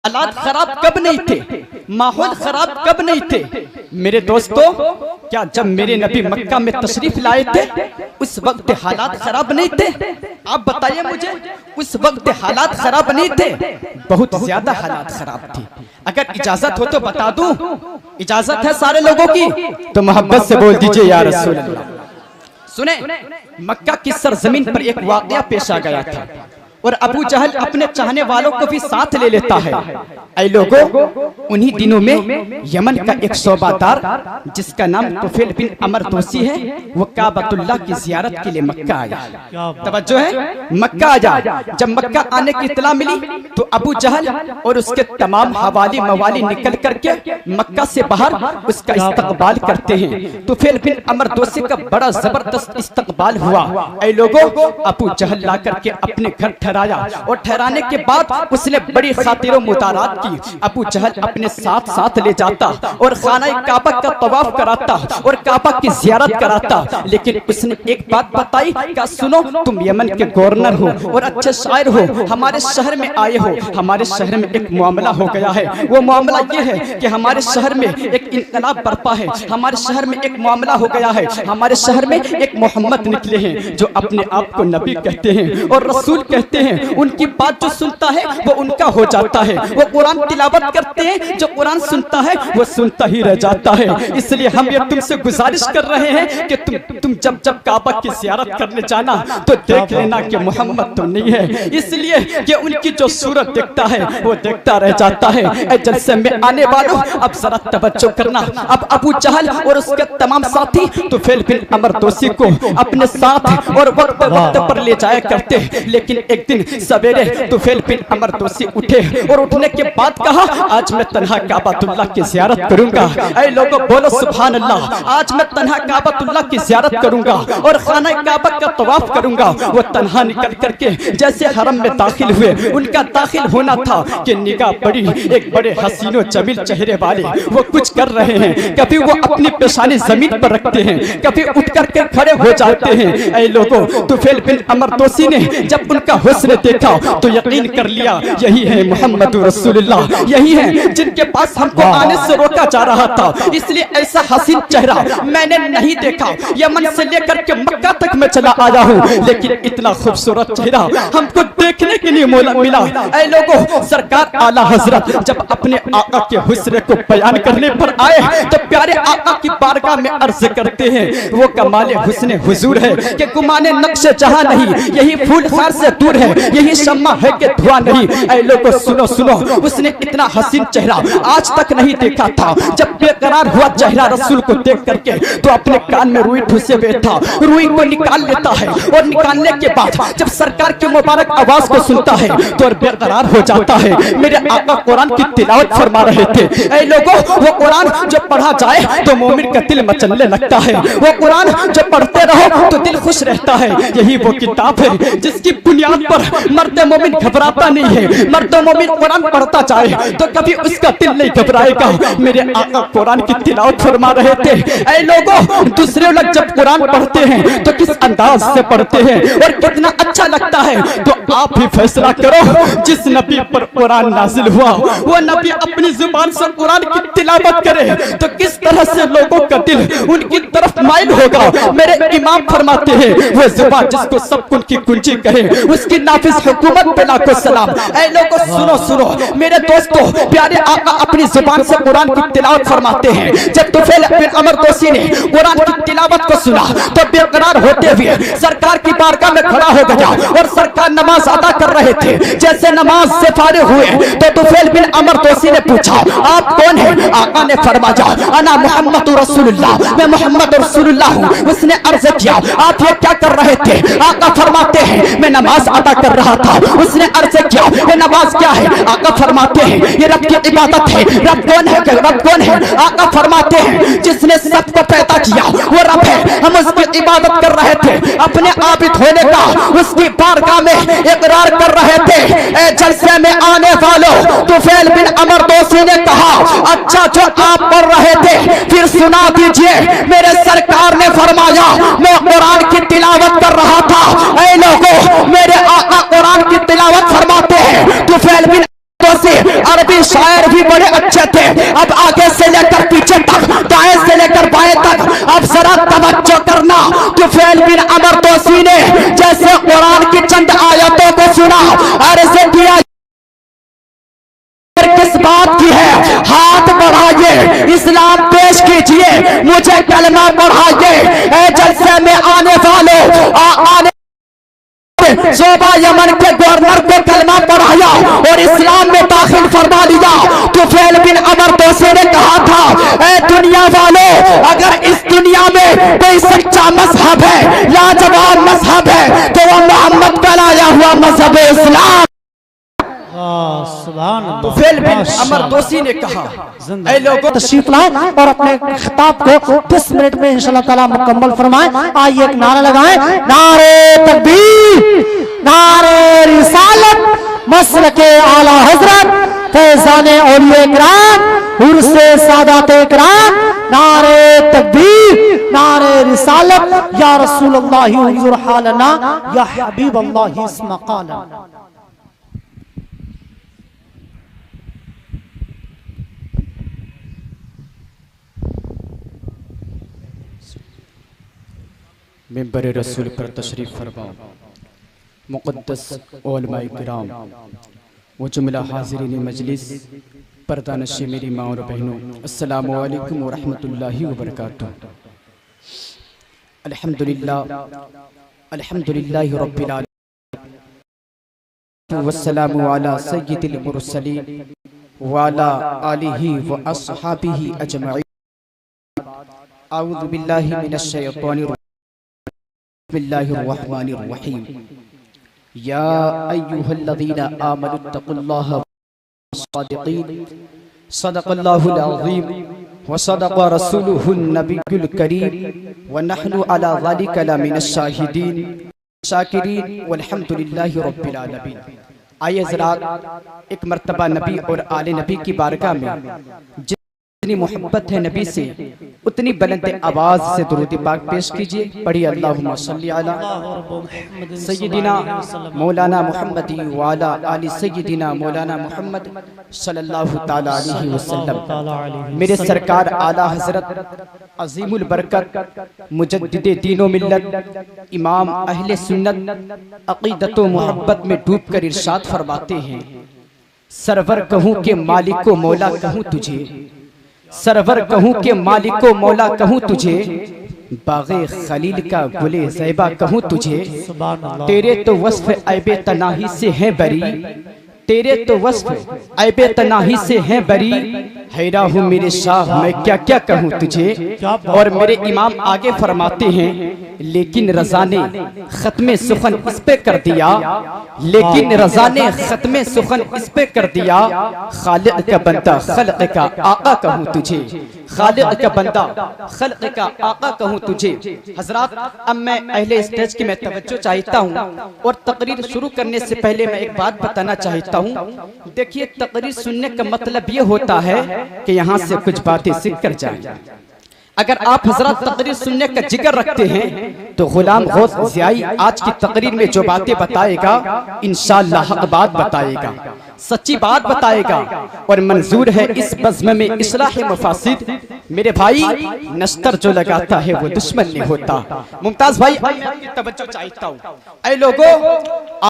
हालात खराब कब नहीं थे, माहौल खराब कब नहीं थे मेरे दोस्तों? क्या जब मेरे नबी मक्का में तशरीफ लाए थे उस वक्त हालात खराब नहीं थे? आप बताइए मुझे, उस वक्त हालात खराब नहीं थे? बहुत ज्यादा हालात खराब थी। अगर इजाजत हो तो बता दूं, इजाजत है सारे लोगों की तो मोहब्बत से बोल दीजिए या रसूल अल्लाह। सुने, मक्का की सरजमीन पर एक वाकया पेश आ गया था और अबू जहल अपने चाहने वालों को भी साथ ले लेता है। ऐ लोगों, उन्हीं दिनों में यमन का एक शोबादार जिसका नाम तुफैल बिन अमर दोसी है, वो काबतुल्लाह की जियारत के लिए मक्का आया। तवज्जो है, मक्का आया। जब मक्का आने की इत्तला मिली तो अबू जहल और उसके तमाम हवाली मवाली निकल करके मक्का से बाहर उसका इस्तकबाल करते हैं। तुफैल बिन अमर दोसी का बड़ा जबरदस्त इस्तकबाल हुआ। ऐ लोगों, अबू जहल ला करके अपने घर ठहराया और ठहराने के बाद उसने बड़ी खातिरों मुतारात की। अबू जहल अपने साथ साथ ले जाता और खाना काबा का तवाफ कराता और काबा की जियारत कराता। लेकिन उसने एक बात बताई, क्या सुनो, तुम यमन के गवर्नर हो और अच्छे शायर हो, हमारे शहर में आए हो, हमारे शहर में एक मामला हो गया है। वो मामला ये है कि हमारे शहर में एक इनकलाब बरपा है, हमारे शहर में एक मामला हो गया है, हमारे शहर में एक मोहम्मद निकले हैं जो अपने आप को नबी कहते हैं और रसूल कहते हैं। उनकी बात जो सुनता है वो उनका हो जाता है, वो कुरान तिलावत करते हैं, जो कुरान सुनता है वो सुनता ही रह जाता है। इसलिए हम ये तुमसे गुजारिश कर रहे हैं कि तुम जब जब काबा की ज़ियारत करने जाना तो देख लेना कि मोहम्मद तो नहीं है, इसलिए कि उनकी जो सूरत देखता है वो देखता रह जाता है। जलसे में आने वालों, अब जरा तवज्जो करना। अब अबू जहल और उसके तमाम साथी तुफैल बिन अमर दोसी को अपने साथ और वक्त वक्त पर ले जाया करते। लेकिन एक दिन सवेरे तुफैल बिन अमर दोसी उठे और उठने के बाद कहा, आज मैं तन्हा काबतुल्लाह की ज़ियारत करूंगा। ऐ लोगों बोलो सुभान अल्लाह, आज मैं तन्हा काबतुल्लाह की ज़ियारत करूंगा और खाना काबा का तवाफ करूंगा। वो तन्हा निकल करके जैसे हरम में दाखिल हुए, उनका दाखिल होना था कि निगाह पड़ी एक बड़े हसीनो जमील चेहरे वाले, वो कुछ कर रहे हैं। कभी वो अपनी पेशानी जमीन पर रखते हैं, कभी उठ करके खड़े हो जाते हैं। ऐ लोगों, तुफैल बिन अमर दोसी ने जब उनका हुस्न देखा तो यकीन कर लिया, यही है मोहम्मद रसूलुल्लाह, यही है जिनके पास हमको आने से रोका जा रहा था। इसलिए ऐसा हसीन चेहरा मैंने नहीं देखा। यमन से लेकर के मक्का तक मैं चला आया हूँ, लेकिन इतना खूबसूरत चेहरा हमको देखने के लिए मिला। ऐ लोगों, सरकार आला हजरत जब अपने आका के हुस्न को बयान करने पर आए तो प्यारे आका की बारगाह में अर्ज करते हैं, वो कमाले हुस्न हुजूर है कि गुमाने नक्शे जहां नहीं, यही फूल खार से दूर है, यही शम्मा है कि धुआं नहीं। ऐ लोगों सुनो सुनो, उसने इतना हसीन चेहरा आज तक नहीं देखा था। जब बेकरार हुआ चेहरा रसूल को देख करके तो अपने कान में रुई ठूसे बैठा, रुई को निकाल लेता है और निकालने के बाद जब सरकार की मुबारक आवाज को सुनता है तो बेकरार हो जाता है। मेरे आका कुरान की तिलावत फरमा रहे थे। ऐ लोगों, वो कुरान जो पढ़ा जाए तो मोमिन का दिल मचलने लगता है, वो कुरान जो पढ़ते रहो तो दिल खुश रहता है। यही वो किताब है जिसकी बुनियाद पर मर्द मोमिन घबराता नहीं है। मर्द मोमिन कुरान पढ़ता जाए तो कभी उसका दिल नहीं घबराएगा। मेरे आका कुरान की तिलावत फरमा रहे थे। ऐ लोगों, दूसरे लोग जब कुरान पढ़ते हैं तो किस अंदाज से पढ़ते हैं और कितना अच्छा लगता है, तो आप ही फैसला करो। जिस नबी पर कुरान नाजिल हुआ वो नबी अपनी जुबान से कुरान की तिलावत करे तो किस तरह से लोगों का दिल उनकी तरफ माइल होगा। मेरे इमाम फरमाते हैं, वो जुबान जिसको सब कुछ की कुंजी कहे उसकी नाफिज हुकूमत पे लाखों सलाम। ऐ लोगों सुनो सुनो, मेरे दोस्तों, प्यारे आका अपनी जुबान से कुरान की तिलावत फरमाते हैं। जब तुफैल बिन अमर दोसी ने कुरान की तिलावत को सुना तो बेकरार होते हुए सरकार की बारगाह में खड़ा हो गया और सरकार नमाज अदा कर रहे थे। जैसे नमाज से फारिग हुए तो तुफैल बिन अमर दोसी ने पूछा, आप कौन है? आका ने फरमाया, अना मोहम्मद रसूलुल्लाह, मैं मोहम्मद रसूलुल्लाह हूँ। उसने अर्ज किया, आप ये क्या कर रहे थे? आका फरमाते हैं, मैं नमाज अदा कर रहा था। उसने अर्ज किया, ये नमाज क्या है? आका फरमाते हैं, ये रब की इबादत है। रब कौन है? रब कौन है? आका फरमाते हैं, जिसने सबको पैदा किया वो रब है। हम उसकी इबादत कर रहे थे, अपने आबिद होने का उसकी बारगाह में इकरार कर रहे थे। ए जलसे में आने वालों, तुफैल बिन अमर दोसी ने कहा, अच्छा जो आप कर रहे थे फिर सुना दीजिए। मेरे सरकार ने फरमाया, मैं कुरान की तिलावत कर रहा था। ऐ लोगों, मेरे आका कुरान की तिलावत फरमाते हैं। तुफैल बिन दोसी अरबी तुफैल बिन अमर तोसी ने जैसे कुरान की चंद आयतों को सुना, अर्ज़ किया किस बात की है, हाथ बढ़ाइए, इस्लाम पेश कीजिए, मुझे कलमा पढ़ाइए। ए जलसे में आने वालों, आने शोभा यमन के गवर्नर को कलमा पढ़ाया और इस्लाम में दाखिल फरमा लिया। तुफैल बिन अमर तोसी ने कहा था, ए दुनिया वालों, अगर इस दुनिया में कोई सच्चा मजहब है, लाजवाब मजहब है, तो वो मोहम्मद का लाया हुआ मजहब इस्लाम। तुफैल बिन अमर तोसी ने कहा, ऐ लोगों तशरीफ लाए और अपने खिताब को 10 मिनट में इंशाल्लाह ताला मुकम्मल फरमाएं। आइए एक नारा लगाएं, नारे तकबीर, नारे रिसालत, मसलके आला हजरत, फैज़ाने औलिया किराम, उर्से सादाते किराम, नारे तकबीर, नारे रिसालत, या रसूल अल्लाह उन्जुर हालना, या हबीब अल्लाह इस्मा क़ाला। मिंबर रसूल पर तशरीफ फरमाओ। मुक़द्दस उलमाए किराम, वो जुमला हाज़िरीन मजलिस, पर्दानशी मेरी माँ और बहनों, अस्सलामु अलैकुम व रहमतुल्लाहि व बरकातुहू। अल्हम्दुलिल्लाह, अल्हम्दुलिल्लाहि रब्बिल आलमीन, वस्सलामु अला सय्यिदिल मुरसलीन व अला आलिहि व अस्हाबिहि अजमईन। अऊज़ु बिल्लाहि मिनश शैतानिर बिस्मिल्लाहिर्रहमानिर्रहीम। या अय्युहल्लज़ीना आमनुत्तक़ुल्लाह वस्सादिक़ीन, सदक़ल्लाहुल अज़ीम व सदक़ रसूलुहुन नबियुल करीम व नहनु अला ज़ालिका लमिनश शाहिदीन शाकिरीन वल्हम्दुलिल्लाहि रब्बिल आलमीन। आइए ज़रात एक मर्तबा नबी और आले नबी की बारगाह में जितनी मोहब्बत है नबी से, उतनी बुलंद आवाज से दुरूद पाक पेश कीजिए। पढ़िए अल्लाहुम्मा सल्ली अला सय्यिदिना मौलाना मुहम्मद व अला आलि सय्यिदिना मौलाना मुहम्मद सल्लल्लाहु ताला अलैहि वसल्लम। मेरे सरकार आला हजरत अजीमुल बरकत मुजद्दिदे दीनो मिल्लत, इमाम अहले सुन्नत, अक़ीदत व मोहब्बत में डूब कर इरशाद फरमाते हैं, सरवर कहूँ के मालिको मौला कहूँ तुझे, सरवर कहूँ के मालिको मौला कहूँ तुझे, बाग़े खलील का गुले ज़ैबा कहूँ तुझे। तेरे तो वस्फ़ ऐबे तनाही से हैं बरी, तेरे तो वस्फ़ ऐबे तनाही से हैं बरी, हैरा हूँ मेरे शाह मैं क्या क्या कहूँ तुझे। और मेरे इमाम आगे फरमाते हैं, लेकिन रज़ा ने ख़त्मे सुखन इस पे कर दिया, लेकिन रज़ा ने ख़त्मे सुखन इस पे कर दिया, खालिक का बंदा खल्क़ का आका कहूँ तुझे, खालिक का बंदा खल्क़ का आका कहूँ तुझे। हजरात, अब मैं अहले स्टेज की मैं तवज्जो चाहता हूँ और तकरीर शुरू करने से पहले मैं एक बात बताना चाहता हूँ। देखिए, तकरीर सुनने का मतलब ये होता है कि यहाँ से कुछ बातें सीख कर जाएं। अगर आप हजरत तकरीर सुनने का जिक्र रखते हैं तो गुलाम गौस ज़ियाई आज की तकरीर में जो बातें बताएगा इंशाअल्लाह हक बात बताएगा, सच्ची बात बताएगा और मंजूर है इस बज़्म में इस्लाह मफासिद। मेरे भाई, नश्तर जो लगाता है वो दुश्मन नहीं होता। मुमताज भाई, मैं आपकी तवज्जो चाहता हूँ। ऐ लोगों,